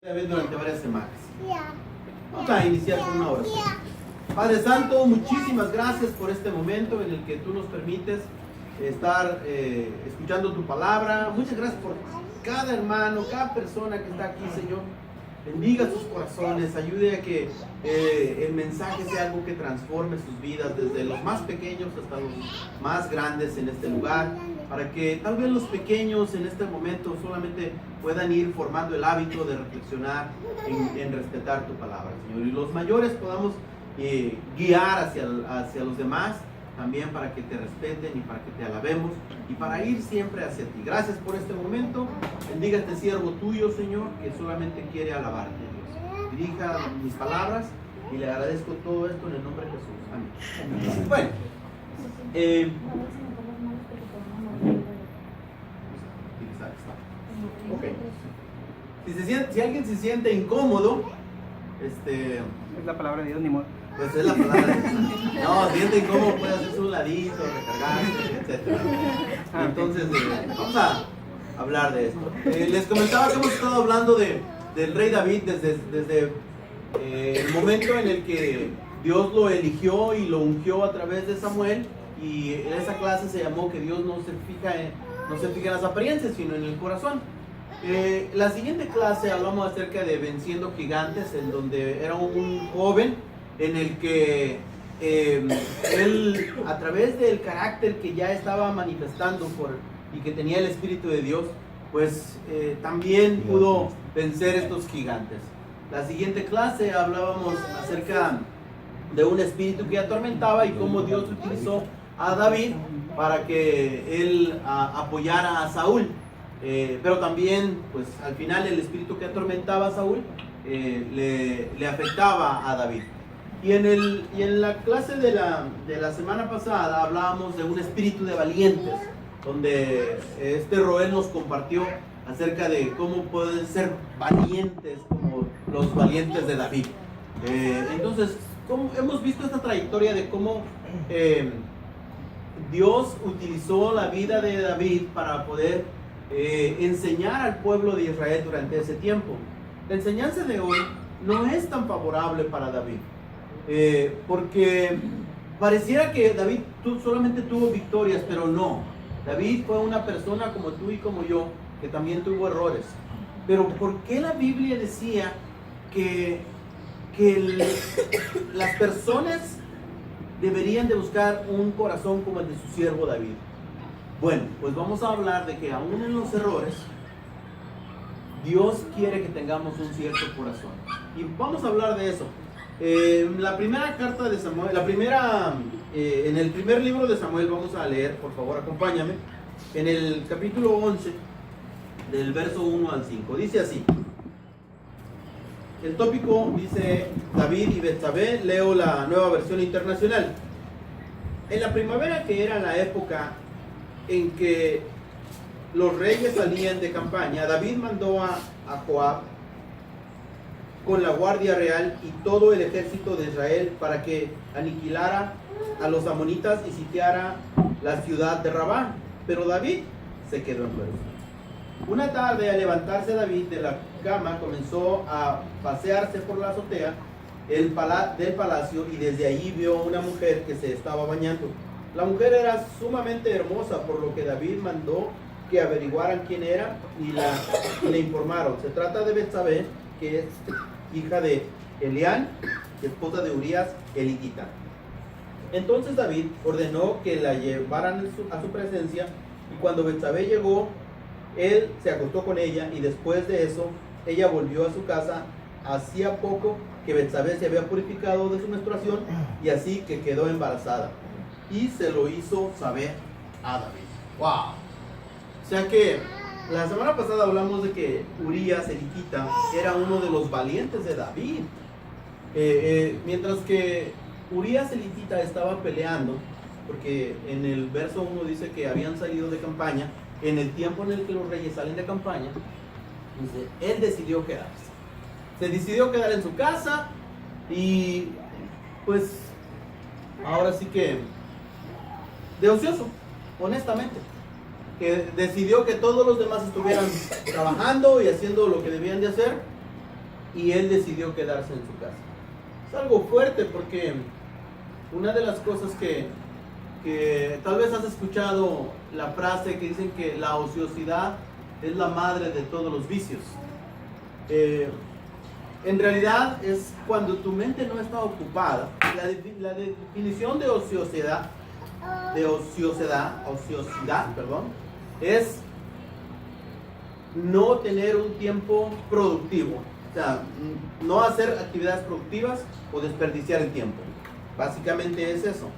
Durante varias semanas. Vamos a iniciar con una oración. Padre Santo, muchísimas gracias por este momento en el que tú nos permites estar escuchando tu palabra. Muchas gracias por cada hermano, cada persona que está aquí, Señor. Bendiga sus corazones, ayude a que el mensaje sea algo que transforme sus vidas, desde los más pequeños hasta los más grandes en este lugar, para que tal vez los pequeños en este momento solamente puedan ir formando el hábito de reflexionar en respetar tu palabra, Señor, y los mayores podamos guiar hacia los demás también, para que te respeten y para que te alabemos y para ir siempre hacia ti. Gracias por este momento. Bendiga a este siervo tuyo, Señor, que solamente quiere alabarte, Dios. Dirija mis palabras y le agradezco todo esto en el nombre de Jesús. Amén. Bueno, okay. Si alguien se siente incómodo, es la palabra de Dios, ni modo. Pues es la palabra de Dios. No, siente incómodo, puede hacerse un ladito, recargarse, etc. Entonces, vamos a hablar de esto. Les comentaba que hemos estado hablando del rey David desde el momento en el que Dios lo eligió y lo ungió a través de Samuel, y en esa clase se llamó que Dios no se fija en las apariencias, sino en el corazón. La siguiente clase hablamos acerca de venciendo gigantes, en donde era un joven en el que él, a través del carácter que ya estaba manifestando y que tenía el Espíritu de Dios, pues también pudo vencer estos gigantes. La siguiente clase hablábamos acerca de un espíritu que atormentaba y cómo Dios utilizó a David para que él apoyara a Saúl. Pero también, pues al final, el espíritu que atormentaba a Saúl le afectaba a David. Y en la clase de la semana pasada hablábamos de un espíritu de valientes, donde Roel nos compartió acerca de cómo pueden ser valientes como los valientes de David. Entonces, hemos visto esta trayectoria de cómo Dios utilizó la vida de David para poder enseñar al pueblo de Israel durante ese tiempo. La enseñanza de hoy no es tan favorable para David, porque pareciera que David solamente tuvo victorias, pero no. David fue una persona como tú y como yo, que también tuvo errores. Pero ¿por qué la Biblia decía que las personas deberían de buscar un corazón como el de su siervo David? Bueno, pues vamos a hablar de que aún en los errores, Dios quiere que tengamos un cierto corazón. Y vamos a hablar de eso. La primera carta de Samuel, en el primer libro de Samuel, vamos a leer, por favor, acompáñame, en el capítulo 11, del verso 1 al 5. Dice así. El tópico dice David y Betsabé. Leo la Nueva Versión Internacional. En la primavera, que era la época en que los reyes salían de campaña, David mandó a Joab con la guardia real y todo el ejército de Israel para que aniquilara a los amonitas y sitiara la ciudad de Rabá. Pero David se quedó en Jerusalén. Una tarde, al levantarse David de la cama, comenzó a pasearse por la azotea del palacio, y desde allí vio una mujer que se estaba bañando. La mujer era sumamente hermosa, por lo que David mandó que averiguaran quién era y le informaron. Se trata de Betsabé, que es hija de Elián, esposa de Urías elitita. Entonces David ordenó que la llevaran a su presencia, y cuando Betsabé llegó, él se acostó con ella, y después de eso ella volvió a su casa. Hacía poco que Betsabé se había purificado de su menstruación, y así que quedó embarazada, y se lo hizo saber a David. ¡Wow! O sea que la semana pasada hablamos de que Urías elitita era uno de los valientes de David. Mientras que Urías elitita estaba peleando, porque en el verso 1 dice que habían salido de campaña. En el tiempo en el que los reyes salen de campaña, dice, él decidió quedarse. Se decidió quedar en su casa, y pues ahora sí que de ocioso, honestamente, que decidió que todos los demás estuvieran trabajando y haciendo lo que debían de hacer, y él decidió quedarse en su casa. Es algo fuerte porque una de las cosas que tal vez has escuchado la frase que dicen que la ociosidad es la madre de todos los vicios. En realidad es cuando tu mente no está ocupada. La definición de ociosidad, es no tener un tiempo productivo. O sea, no hacer actividades productivas o desperdiciar el tiempo. Básicamente es eso.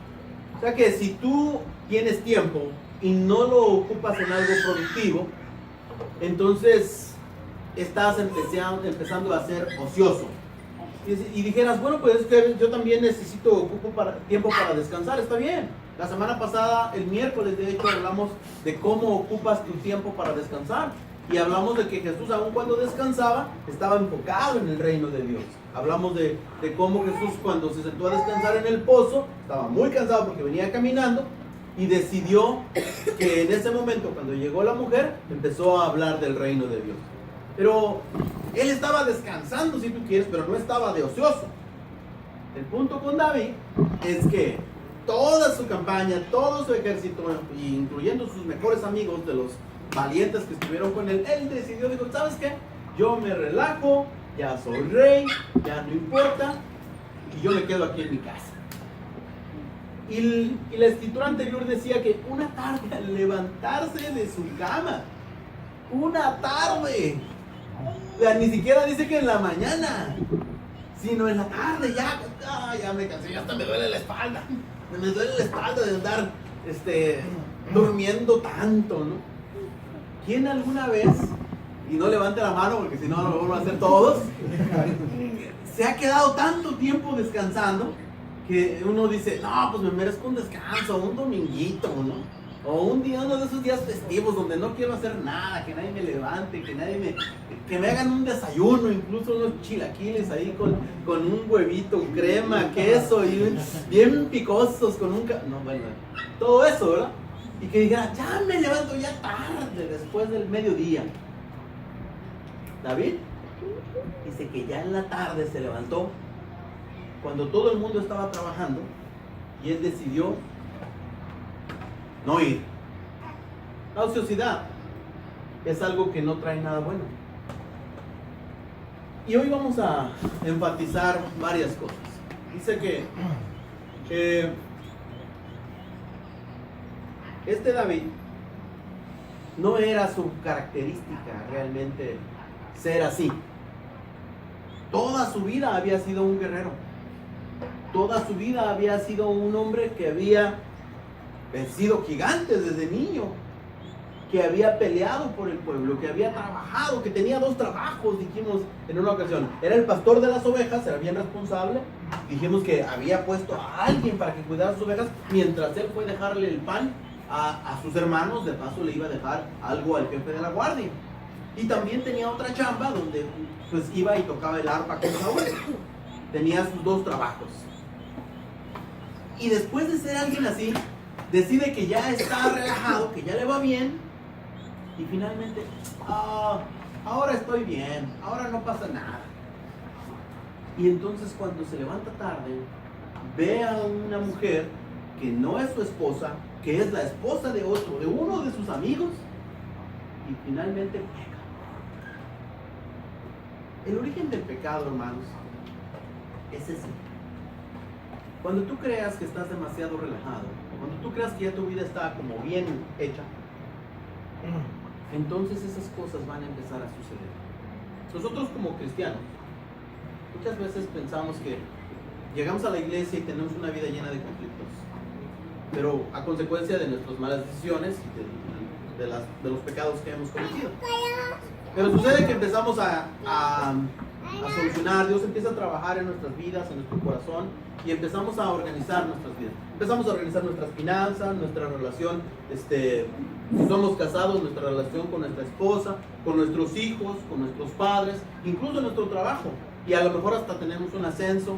O sea que si tú tienes tiempo y no lo ocupas en algo productivo, entonces estás empezando a ser ocioso. Y dijeras, bueno, pues es que yo también ocupo tiempo para descansar. Está bien. La semana pasada, el miércoles, de hecho, hablamos de cómo ocupas tu tiempo para descansar. Y hablamos de que Jesús, aun cuando descansaba, estaba enfocado en el reino de Dios. Hablamos de cómo Jesús, cuando se sentó a descansar en el pozo, estaba muy cansado porque venía caminando y decidió que en ese momento, cuando llegó la mujer, empezó a hablar del reino de Dios. Pero él estaba descansando, si tú quieres, pero no estaba de ocioso. El punto con David es que toda su campaña, todo su ejército, incluyendo sus mejores amigos, de los valientes que estuvieron con él, él decidió, dijo, ¿sabes qué? Yo me relajo, ya soy rey, ya no importa, y yo me quedo aquí en mi casa. Y la escritura anterior decía que una tarde, al levantarse de su cama, una tarde, o sea, ni siquiera dice que en la mañana, sino en la tarde, ya me cansé, ya hasta me duele la espalda, de andar durmiendo tanto, ¿no? ¿Quién alguna vez, y no levante la mano porque si no lo vamos a hacer todos, se ha quedado tanto tiempo descansando que uno dice, no, pues me merezco un descanso, un dominguito, ¿no? O uno de esos días festivos donde no quiero hacer nada, que nadie me levante, que me hagan un desayuno, incluso unos chilaquiles ahí con un huevito, crema, queso y bien picosos con todo eso, ¿verdad? Y que dijera, ya me levanto ya tarde, después del mediodía. David dice que ya en la tarde se levantó, cuando todo el mundo estaba trabajando, y él decidió no ir. La ociosidad es algo que no trae nada bueno. Y hoy vamos a enfatizar varias cosas. Dice que David no era su característica realmente ser así. Toda su vida había sido un guerrero. Toda su vida había sido un hombre que había vencido gigantes desde niño, que había peleado por el pueblo, que había trabajado, que tenía 2 trabajos, dijimos en una ocasión. Era el pastor de las ovejas, era bien responsable. Dijimos que había puesto a alguien para que cuidara sus ovejas, mientras él fue a dejarle el pan a sus hermanos. De paso le iba a dejar algo al jefe de la guardia. Y también tenía otra chamba donde pues iba y tocaba el arpa con Saúl. Tenía sus 2 trabajos. Y después de ser alguien así, decide que ya está relajado, que ya le va bien, y finalmente, ahora estoy bien, ahora no pasa nada. Y entonces cuando se levanta tarde, ve a una mujer que no es su esposa, que es la esposa de uno de sus amigos, y finalmente peca. El origen del pecado, hermanos, es ese. Cuando tú creas que estás demasiado relajado, cuando tú creas que ya tu vida está como bien hecha, entonces esas cosas van a empezar a suceder. Nosotros como cristianos, muchas veces pensamos que llegamos a la iglesia y tenemos una vida llena de conflictos, pero a consecuencia de nuestras malas decisiones y de los pecados que hemos cometido. Pero sucede que empezamos a solucionar, Dios empieza a trabajar en nuestras vidas, en nuestro corazón, y empezamos a organizar nuestras vidas. Empezamos a organizar nuestras finanzas, nuestra relación, si somos casados, nuestra relación con nuestra esposa, con nuestros hijos, con nuestros padres, incluso nuestro trabajo. Y a lo mejor hasta tenemos un ascenso,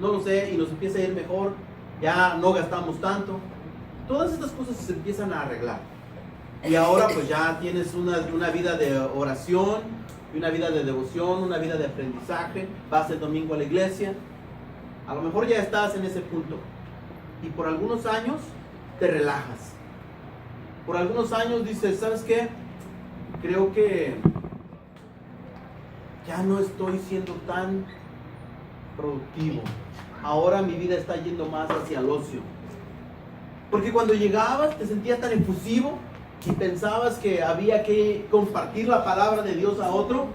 no lo sé, y nos empieza a ir mejor, ya no gastamos tanto. Todas estas cosas se empiezan a arreglar. Y ahora pues ya tienes una vida de oración, y una vida de devoción, una vida de aprendizaje, vas el domingo a la iglesia. A lo mejor ya estás en ese punto y por algunos años te relajas. Por algunos años dices, ¿sabes qué? Creo que ya no estoy siendo tan productivo. Ahora mi vida está yendo más hacia el ocio. Porque cuando llegabas te sentías tan efusivo y pensabas que había que compartir la palabra de Dios a otro,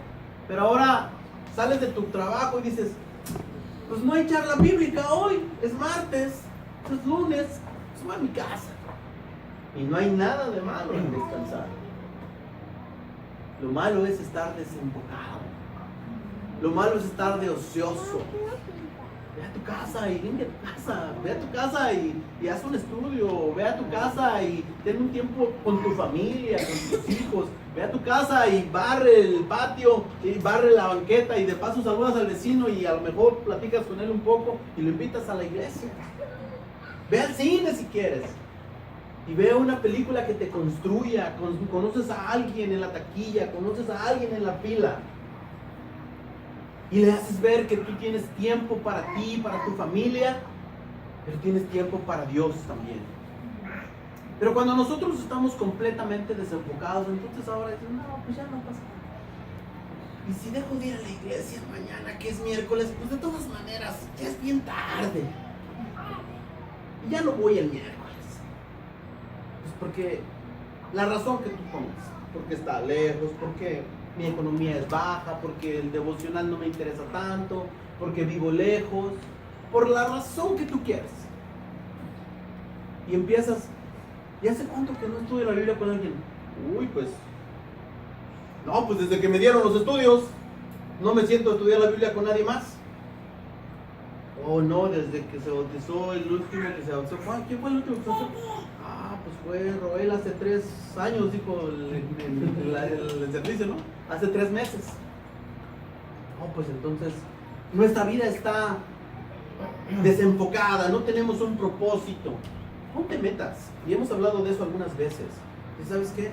pero ahora sales de tu trabajo y dices, pues no hay charla bíblica hoy, es martes, es lunes, pues voy a mi casa. Y no hay nada de malo en descansar. Lo malo es estar desenfocado. Lo malo es estar de ocioso. Ve a tu casa y limpia tu casa. Ve a tu casa y haz un estudio. Ve a tu casa y ten un tiempo con tu familia, con tus hijos. Ve a tu casa y barre el patio y barre la banqueta y de paso saludas al vecino y a lo mejor platicas con él un poco y lo invitas a la iglesia. Ve al cine si quieres. Y ve una película que te construya. Conoces a alguien en la taquilla, conoces a alguien en la fila. Y le haces ver que tú tienes tiempo para ti, para tu familia, pero tienes tiempo para Dios también. Pero cuando nosotros estamos completamente desenfocados, entonces ahora dicen, no, pues ya no pasa nada. Y si dejo de ir a la iglesia mañana, que es miércoles, pues de todas maneras, ya es bien tarde. Y ya no voy el miércoles. Pues porque la razón que tú pongas, porque está lejos, porque mi economía es baja, porque el devocional no me interesa tanto, porque vivo lejos, por la razón que tú quieras. Y empiezas, ¿y hace cuánto que no estudio la Biblia con alguien? Uy, pues, no, pues desde que me dieron los estudios, no me siento a estudiar la Biblia con nadie más. Oh, no, desde que se bautizó el último que se bautizó. ¿Quién fue el último que se bautizó? Pues fue Roel hace 3 años, dijo el servicio, ¿no? Hace 3 meses. Pues entonces nuestra vida está desenfocada, no tenemos un propósito. Ponte metas, y hemos hablado de eso algunas veces. ¿Y sabes qué?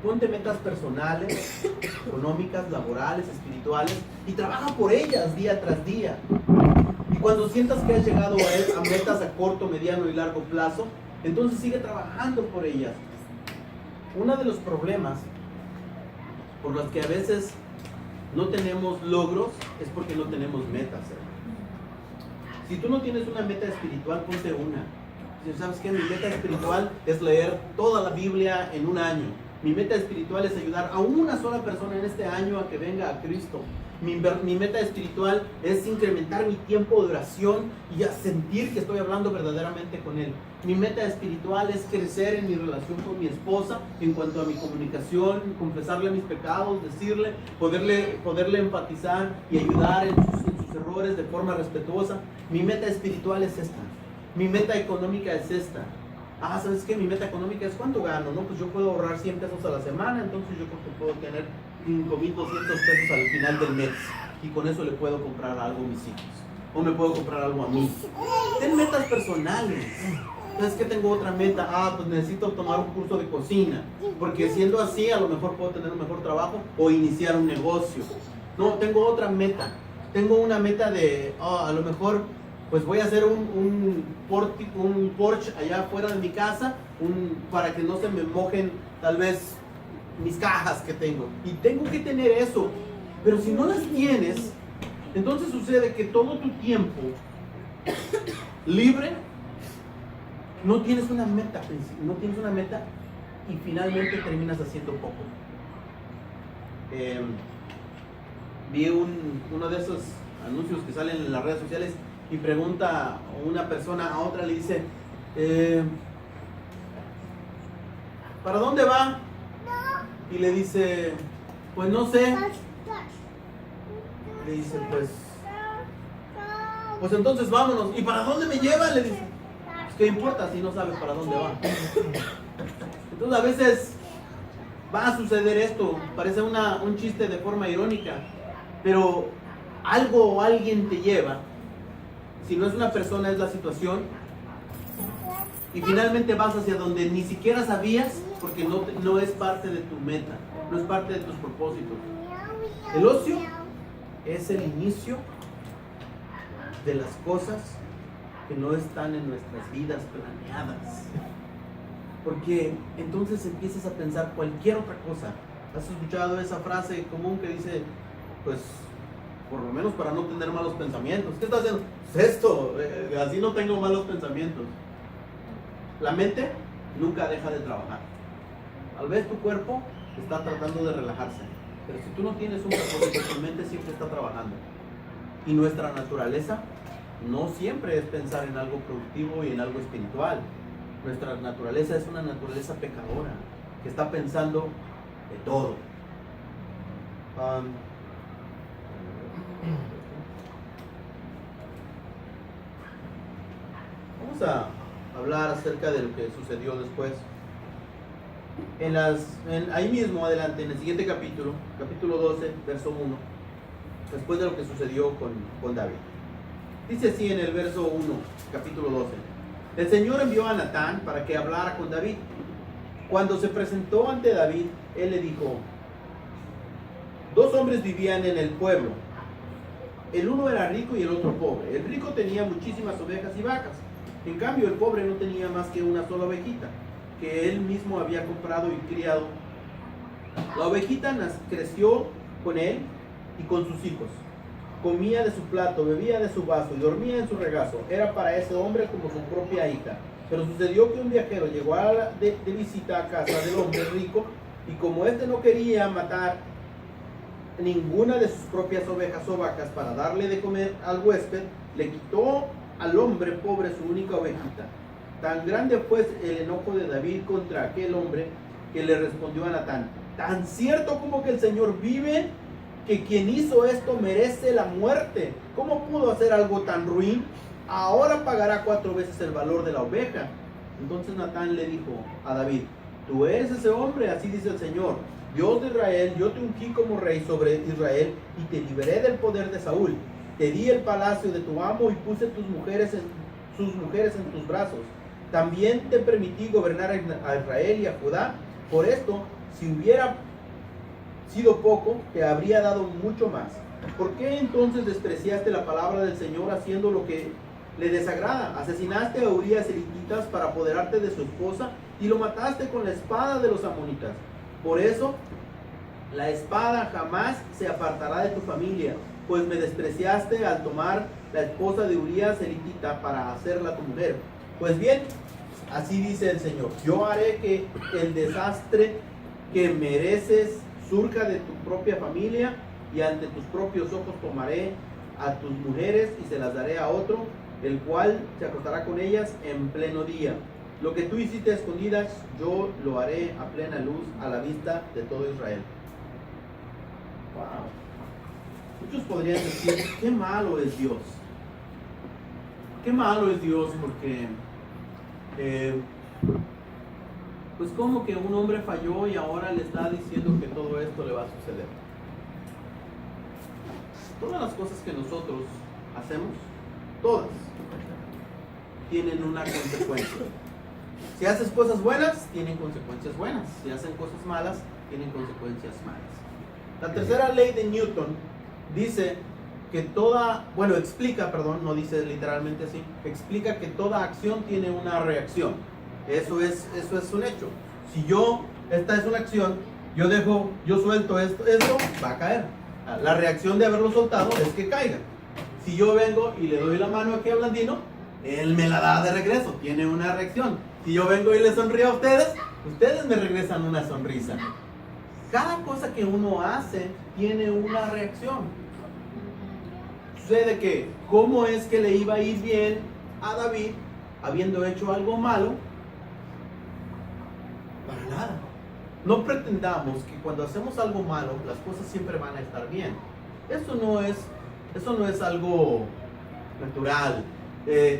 Ponte metas personales, económicas, laborales, espirituales, y trabaja por ellas día tras día. Y cuando sientas que has llegado a metas a corto, mediano y largo plazo, entonces sigue trabajando por ellas. Uno de los problemas por los que a veces no tenemos logros es porque no tenemos metas. Si tú no tienes una meta espiritual, ponte una. Si sabes que mi meta espiritual es leer toda la Biblia en un año. Mi meta espiritual es ayudar a una sola persona en este año a que venga a Cristo. Mi meta espiritual es incrementar mi tiempo de oración y a sentir que estoy hablando verdaderamente con Él. Mi meta espiritual es crecer en mi relación con mi esposa en cuanto a mi comunicación, confesarle mis pecados, decirle, poderle enfatizar y ayudar en sus errores de forma respetuosa. Mi meta espiritual es esta. Mi meta económica es esta. ¿Sabes qué? Mi meta económica es ¿cuánto gano? No, pues yo puedo ahorrar 100 pesos a la semana, entonces yo creo que puedo tener 5,200 pesos al final del mes y con eso le puedo comprar algo a mis hijos o me puedo comprar algo a mí. Ten metas personales. ¿Sabes qué? Tengo otra meta. Pues necesito tomar un curso de cocina, porque siendo así a lo mejor puedo tener un mejor trabajo o iniciar un negocio. No, tengo otra meta. Tengo una meta de a lo mejor pues voy a hacer un porche allá afuera de mi casa para que no se me mojen tal vez mis cajas que tengo. Y tengo que tener eso. Pero si no las tienes, entonces sucede que todo tu tiempo libre no tienes una meta y finalmente terminas haciendo poco. Vi uno de esos anuncios que salen en las redes sociales y pregunta una persona a otra, le dice, ¿para dónde va? Y le dice, pues no sé. Le dice, pues entonces vámonos. ¿Y para dónde me lleva? Le dice, pues ¿qué importa si no sabes para dónde va? Entonces a veces va a suceder esto, parece un chiste de forma irónica, pero algo o alguien te lleva. Si no es una persona, es la situación. Y finalmente vas hacia donde ni siquiera sabías, porque no es parte de tu meta, no es parte de tus propósitos. El ocio es el inicio de las cosas que no están en nuestras vidas planeadas. Porque entonces empiezas a pensar cualquier otra cosa. ¿Has escuchado esa frase común que dice, pues, por lo menos para no tener malos pensamientos? ¿Qué estás haciendo? Pues esto, así no tengo malos pensamientos. La mente nunca deja de trabajar. Tal vez tu cuerpo está tratando de relajarse, pero si tú no tienes un propósito, tu mente siempre está trabajando. Y nuestra naturaleza no siempre es pensar en algo productivo y en algo espiritual. Nuestra naturaleza es una naturaleza pecadora, que está pensando de todo. Vamos a hablar acerca de lo que sucedió después. Ahí mismo adelante, en el siguiente capítulo, capítulo 12, verso 1, después de lo que sucedió con David. Dice así en el verso 1, capítulo 12. El Señor envió a Natán para que hablara con David. Cuando se presentó ante David, él le dijo: dos hombres vivían en el pueblo. El uno era rico y el otro pobre. El rico tenía muchísimas ovejas y vacas. En cambio, el pobre no tenía más que una sola ovejita, que él mismo había comprado y criado. La ovejita creció con él y con sus hijos. Comía de su plato, bebía de su vaso y dormía en su regazo. Era para ese hombre como su propia hija. Pero sucedió que un viajero llegó de visita a casa del hombre rico, y como éste no quería matar ninguna de sus propias ovejas o vacas para darle de comer al huésped, le quitó al hombre pobre su única ovejita. Tan grande fue el enojo de David contra aquel hombre, que le respondió a Natán: tan cierto como que el Señor vive, que quien hizo esto merece la muerte. ¿Cómo pudo hacer algo tan ruin? Ahora pagará 4 veces el valor de la oveja. Entonces Natán le dijo a David: tú eres ese hombre, así dice el Señor, Dios de Israel. Yo te ungí como rey sobre Israel y te liberé del poder de Saúl. Te di el palacio de tu amo y puse sus mujeres en tus brazos. También te permití gobernar a Israel y a Judá. Por esto, si hubiera sido poco, te habría dado mucho más. ¿Por qué entonces despreciaste la palabra del Señor haciendo lo que le desagrada? Asesinaste a Urías elititas para apoderarte de su esposa y lo mataste con la espada de los amonitas. Por eso, la espada jamás se apartará de tu familia, pues me despreciaste al tomar la esposa de Urías elitita para hacerla tu mujer. Pues bien, así dice el Señor: yo haré que el desastre que mereces surja de tu propia familia, y ante tus propios ojos tomaré a tus mujeres y se las daré a otro, el cual se acostará con ellas en pleno día. Lo que tú hiciste a escondidas, yo lo haré a plena luz, a la vista de todo Israel. Wow. Muchos podrían decir: qué malo es Dios. Qué malo es Dios, porque pues como que un hombre falló y ahora le está diciendo que todo esto le va a suceder. Todas las cosas que nosotros hacemos, todas, tienen una consecuencia. Si haces cosas buenas, tienen consecuencias buenas. Si hacen cosas malas, tienen consecuencias malas. La tercera ley de Newton dice que no dice literalmente así, explica que toda acción tiene una reacción. Eso es un hecho. Si esta es una acción, yo suelto esto va a caer. La reacción de haberlo soltado es que caiga. Si yo vengo y le doy la mano aquí a Blandino, él me la da de regreso, tiene una reacción. Si yo vengo y le sonrío a ustedes me regresan una sonrisa. Cada cosa que uno hace tiene una reacción. Sucede que, ¿cómo es que le iba a ir bien a David habiendo hecho algo malo? Para nada. No pretendamos que cuando hacemos algo malo, las cosas siempre van a estar bien. Eso no es algo natural.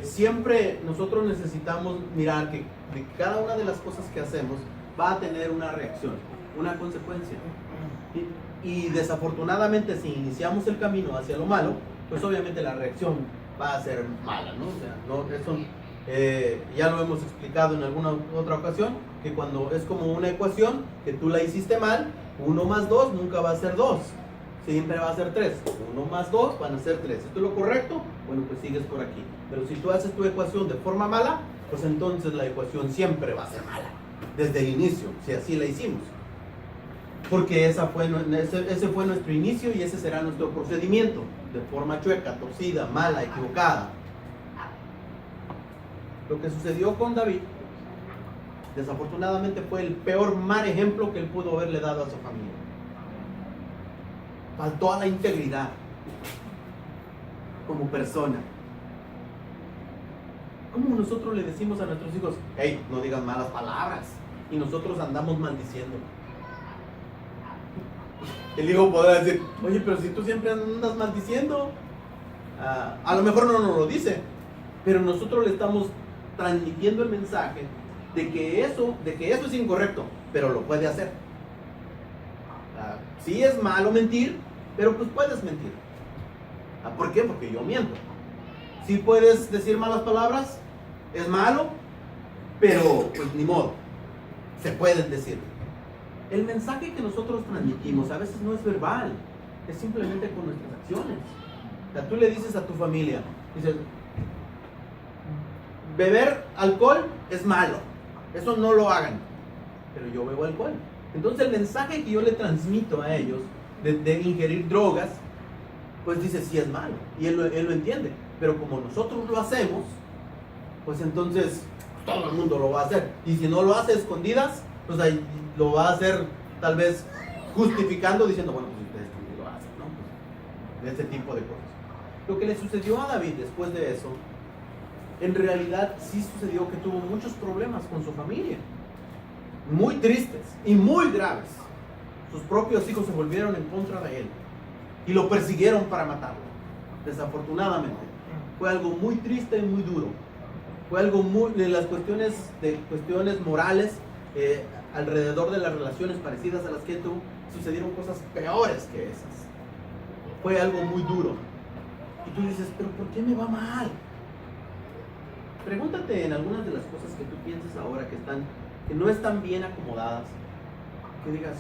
Siempre nosotros necesitamos mirar que de cada una de las cosas que hacemos va a tener una reacción, una consecuencia. Y desafortunadamente, si iniciamos el camino hacia lo malo, pues obviamente la reacción va a ser mala, ¿no? O sea, eso ya lo hemos explicado en alguna otra ocasión, que cuando es como una ecuación que tú la hiciste mal, 1 más 2 nunca va a ser 2. siempre va a ser 3. 1 más 2 van a ser 3. ¿Esto es lo correcto? Bueno, pues sigues por aquí. Pero si tú haces tu ecuación de forma mala, pues entonces la ecuación siempre va a ser mala. Desde el inicio, si así la hicimos. Porque ese fue nuestro inicio y ese será nuestro procedimiento. De forma chueca, torcida, mala, equivocada. Lo que sucedió con David, desafortunadamente, fue el peor mal ejemplo que él pudo haberle dado a su familia. Faltó a la integridad como persona. ¿Cómo nosotros le decimos a nuestros hijos, hey, no digas malas palabras? Y nosotros andamos maldiciendo. El hijo podrá decir, oye, pero si tú siempre andas maldiciendo. A lo mejor no nos lo dice, pero nosotros le estamos transmitiendo el mensaje de que eso es incorrecto, pero lo puede hacer. Sí es malo mentir, pero pues puedes mentir. ¿Por qué? Porque yo miento. Sí puedes decir malas palabras, es malo, pero pues ni modo, se pueden decir. El mensaje que nosotros transmitimos a veces no es verbal, es simplemente con nuestras acciones. O sea, tú le dices a tu familia, dices, beber alcohol es malo, eso no lo hagan, pero yo bebo alcohol. Entonces el mensaje que yo le transmito a ellos de ingerir drogas, pues dice, sí es malo, y él lo entiende. Pero como nosotros lo hacemos, pues entonces todo el mundo lo va a hacer. Y si no lo hace a escondidas, pues ahí lo va a hacer tal vez justificando, diciendo, bueno, pues ustedes también lo hacen, ¿no? Pues, de ese tipo de cosas. Lo que le sucedió a David después de eso, en realidad sí sucedió que tuvo muchos problemas con su familia. Muy tristes y muy graves. Sus propios hijos se volvieron en contra de él y lo persiguieron para matarlo. Desafortunadamente. Fue algo muy triste y muy duro. Fue algo muy de las cuestiones morales alrededor de las relaciones parecidas a las que tú, sucedieron cosas peores que esas. Fue algo muy duro. Y tú dices, pero ¿por qué me va mal? Pregúntate en algunas de las cosas que tú piensas ahora que no están bien acomodadas, que digas,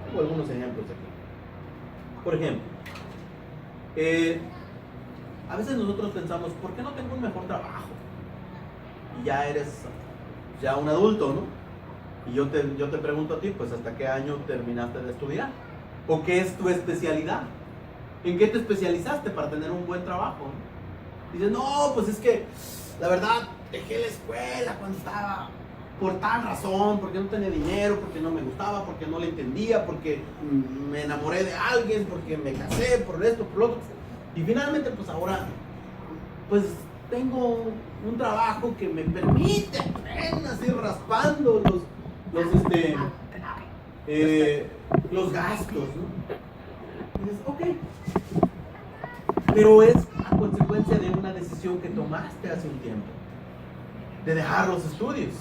tengo algunos ejemplos aquí. Por ejemplo, a veces nosotros pensamos, ¿por qué no tengo un mejor trabajo? Y ya eres un adulto, ¿no? Y yo te pregunto a ti, pues ¿hasta qué año terminaste de estudiar? ¿O qué es tu especialidad? ¿En qué te especializaste para tener un buen trabajo? Dices, no, pues es que la verdad dejé la escuela cuando estaba por tal razón, porque no tenía dinero, porque no me gustaba, porque no le entendía, porque me enamoré de alguien, porque me casé, por esto, por lo otro. Y finalmente, pues ahora, pues tengo un trabajo que me permite apenas ir raspando los gastos, ¿no? Y dices, ok. Pero es a consecuencia de una decisión que tomaste hace un tiempo, de dejar los estudios.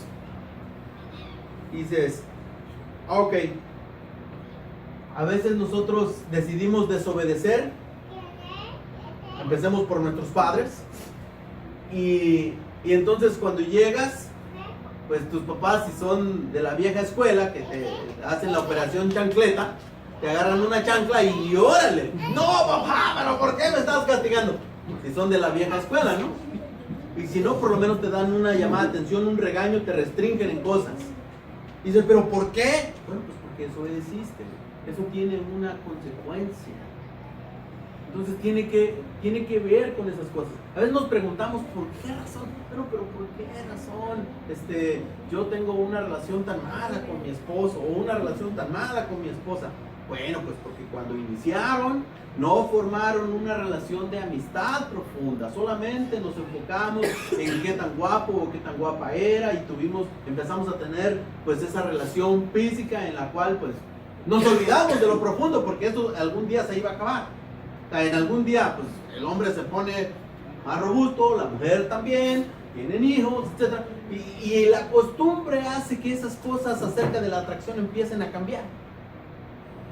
Y dices, ok, a veces nosotros decidimos desobedecer. Empecemos por nuestros padres. Y entonces cuando llegas, pues tus papás, si son de la vieja escuela, que te hacen la operación chancleta, te agarran una chancla y órale, no papá, pero ¿por qué me estás castigando? Si son de la vieja escuela, ¿no? Y si no, por lo menos te dan una llamada de atención, un regaño, te restringen en cosas. Y dices, ¿pero por qué? Bueno, pues porque desobedeciste. Eso tiene una consecuencia. Entonces tiene que ver con esas cosas. A veces nos preguntamos, ¿por qué razón? Pero ¿por qué razón? Yo tengo una relación tan mala con mi esposo o una relación tan mala con mi esposa. Bueno, pues porque cuando iniciaron no formaron una relación de amistad profunda, solamente nos enfocamos en qué tan guapo o qué tan guapa era y empezamos a tener pues esa relación física en la cual pues nos olvidamos de lo profundo, porque eso algún día se iba a acabar. En algún día pues el hombre se pone más robusto, la mujer también, tienen hijos, etc. Y la costumbre hace que esas cosas acerca de la atracción empiecen a cambiar.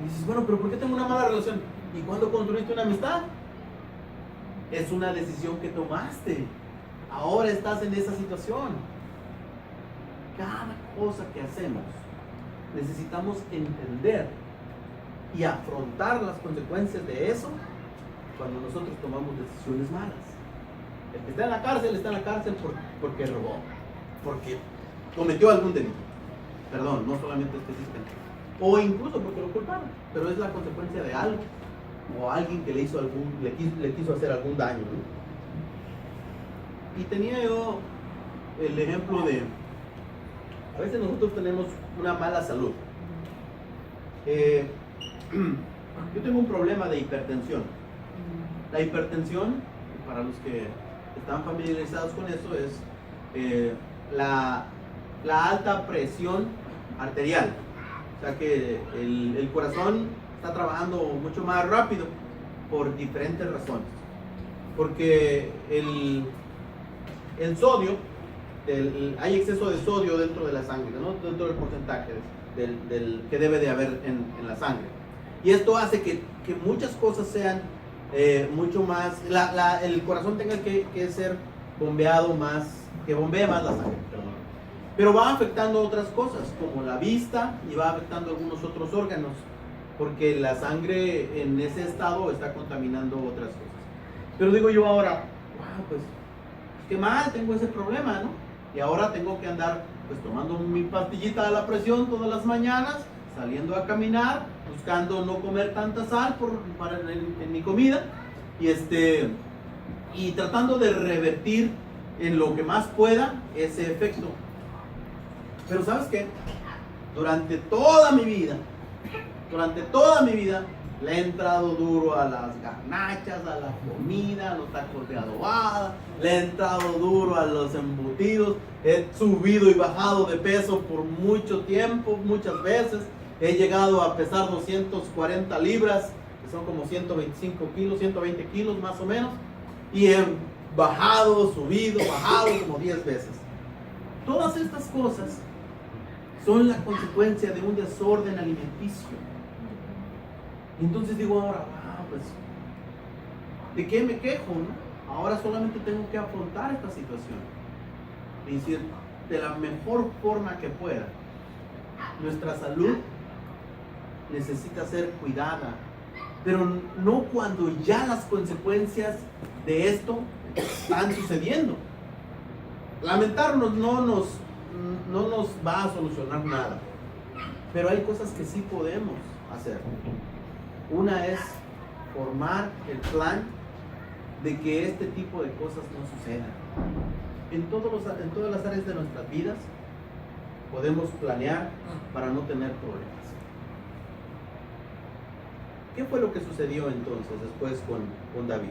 Y dices, bueno, pero ¿por qué tengo una mala relación? ¿Y cuándo construiste una amistad? Es una decisión que tomaste. Ahora estás en esa situación. Cada cosa que hacemos necesitamos entender y afrontar las consecuencias de eso cuando nosotros tomamos decisiones malas. El que está en la cárcel porque robó, porque cometió algún delito. Perdón, no solamente específicamente. O incluso porque lo culparon, pero es la consecuencia de algo. O alguien que le quiso hacer algún daño, ¿no? Y tenía yo el ejemplo de, a veces nosotros tenemos una mala salud. Yo tengo un problema de hipertensión. La hipertensión, para los que están familiarizados con eso, es la alta presión arterial. O sea que el corazón está trabajando mucho más rápido por diferentes razones. Porque el sodio, hay exceso de sodio dentro de la sangre, ¿no? Dentro del porcentaje que debe de haber en la sangre. Y esto hace que muchas cosas sean mucho más, el corazón tenga que ser bombeado más, que bombee más la sangre, perdón. Pero va afectando otras cosas, como la vista, y va afectando algunos otros órganos, porque la sangre en ese estado está contaminando otras cosas. Pero digo yo ahora, wow, pues qué mal, tengo ese problema, ¿no? Y ahora tengo que andar pues tomando mi pastillita de la presión todas las mañanas, saliendo a caminar, buscando no comer tanta sal en mi comida, y tratando de revertir en lo que más pueda ese efecto. Pero ¿sabes qué? Durante toda mi vida, le he entrado duro a las garnachas, a la comida, a los tacos de adobada, le he entrado duro a los embutidos, he subido y bajado de peso por mucho tiempo, muchas veces, he llegado a pesar 240 libras, que son como 125 kilos, 120 kilos más o menos, y he bajado, subido, bajado como 10 veces. Todas estas cosas son la consecuencia de un desorden alimenticio. Entonces digo ahora, pues, ¿de qué me quejo, no? Ahora solamente tengo que afrontar esta situación y decir de la mejor forma que pueda. Nuestra salud necesita ser cuidada, pero no cuando ya las consecuencias de esto están sucediendo. Lamentarnos no nos va a solucionar nada, pero hay cosas que sí podemos hacer. Una es formar el plan de que este tipo de cosas no sucedan. En todas las áreas de nuestras vidas podemos planear para no tener problemas. ¿Qué fue lo que sucedió entonces después con David?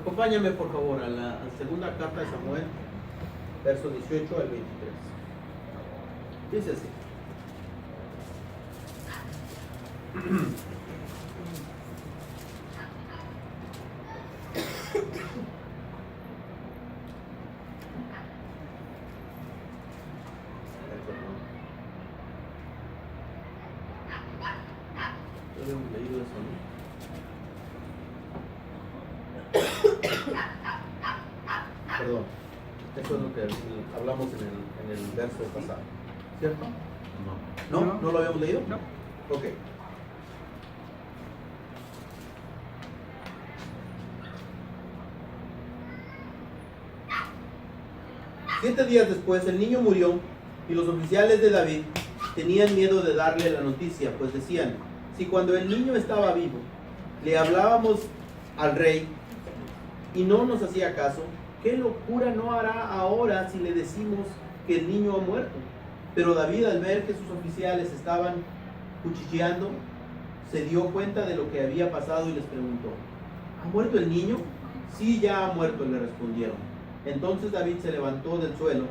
Acompáñame por favor a la segunda carta de Samuel, verso 18 al 23. Dice así. Habíamos leído eso, ¿no? Perdón, eso es lo que hablamos en el verso pasado, ¿cierto? ¿No lo habíamos leído? No. Ok. Siete días después el niño murió y los oficiales de David tenían miedo de darle la noticia, pues decían, si cuando el niño estaba vivo le hablábamos al rey y no nos hacía caso, ¿qué locura no hará ahora si le decimos que el niño ha muerto? Pero David, al ver que sus oficiales estaban cuchicheando, se dio cuenta de lo que había pasado y les preguntó, ¿ha muerto el niño? Sí, ya ha muerto, le respondieron. Entonces David se levantó del suelo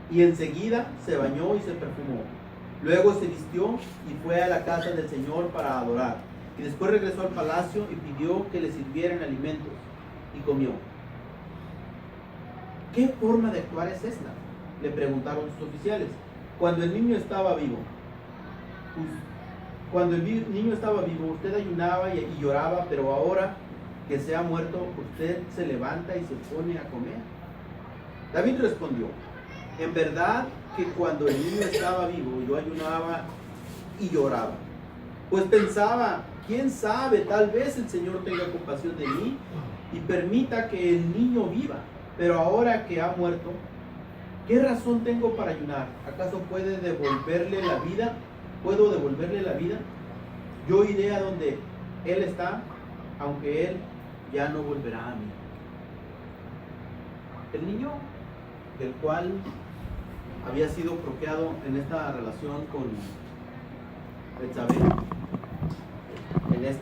y enseguida se bañó y se perfumó. Luego se vistió y fue a la casa del Señor para adorar. Y después regresó al palacio y pidió que le sirvieran alimentos y comió. ¿Qué forma de actuar es esta?, le preguntaron sus oficiales. Cuando el niño estaba vivo, usted ayunaba y lloraba, pero ahora que se ha muerto, usted se levanta y se pone a comer. David respondió, en verdad que cuando el niño estaba vivo yo ayunaba y lloraba? Pues pensaba, quién sabe, tal vez el Señor tenga compasión de mí y permita que el niño viva. Pero ahora que ha muerto, ¿qué razón tengo para ayunar? ¿Acaso puede devolverle la vida? ¿Puedo devolverle la vida? Yo iré a donde Él está, aunque Él ya no volverá a mí. El niño, del cual había sido procreado en esta relación con Betsabé, en este